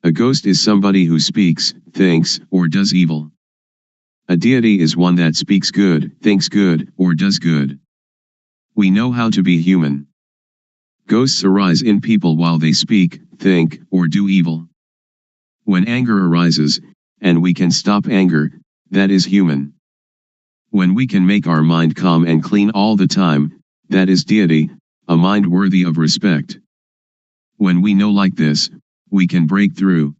A ghost is somebody who speaks, thinks, or does evil. A deity is one that speaks good, thinks good, or does good. We know how to be human. Ghosts arise in people while they speak, think, or do evil. When anger arises, and we can stop anger, that is human. When we can make our mind calm and clean all the time, that is deity, a mind worthy of respect. When we know like this, we can break through.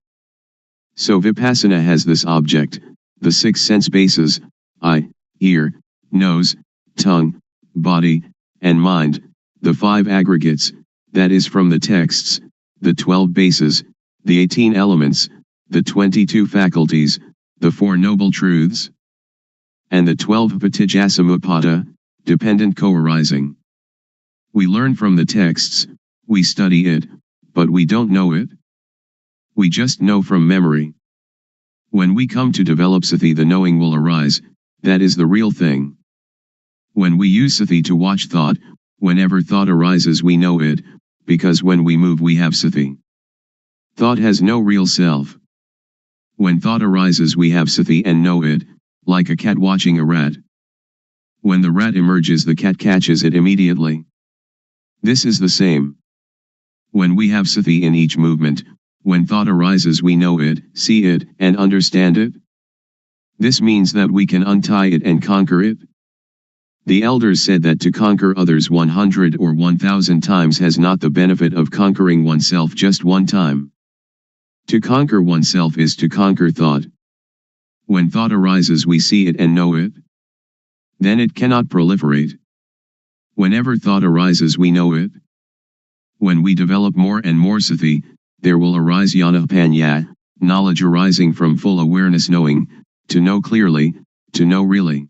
So Vipassana has this object, the 6 sense bases, eye, ear, nose, tongue, body, and mind, the 5 aggregates, that is from the texts, the 12 bases, the 18 elements, the 22 faculties, the Four Noble Truths, and the 12 Patijjasamuppada, dependent co-arising. We learn from the texts, we study it, but we don't know it. We just know from memory. When we come to develop sati, the knowing will arise, that is the real thing. When we use sati to watch thought, whenever thought arises we know it, because when we move we have sati. Thought has no real self. When thought arises we have sati and know it, like a cat watching a rat. When the rat emerges the cat catches it immediately. This is the same. When we have sati in each movement, when thought arises we know it, see it, and understand it. This means that we can untie it and conquer it. The elders said that to conquer others 100 or 1000 times has not the benefit of conquering oneself just one time. To conquer oneself is to conquer thought. When thought arises we see it and know it. Then it cannot proliferate. Whenever thought arises we know it. When we develop more and more sati, there will arise jnana-panya, knowledge arising from full awareness, knowing, to know clearly, to know really.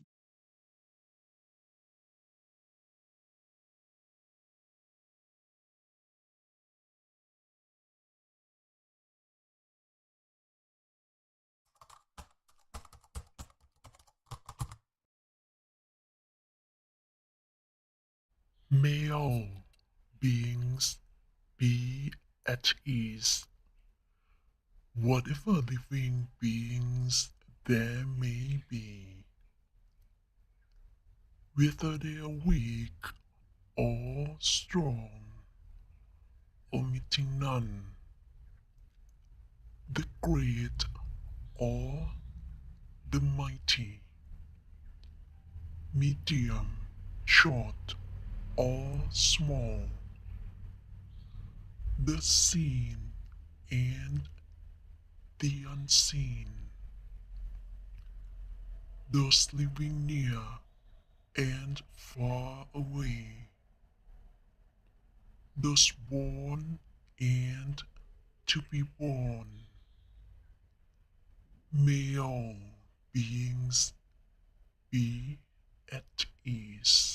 May all beings be at ease. Whatever living beings there may be, whether they are weak or strong, omitting none, the great or the mighty, medium, short or small, the seen and the unseen, those living near and far away, those born and to be born. May all beings be at ease.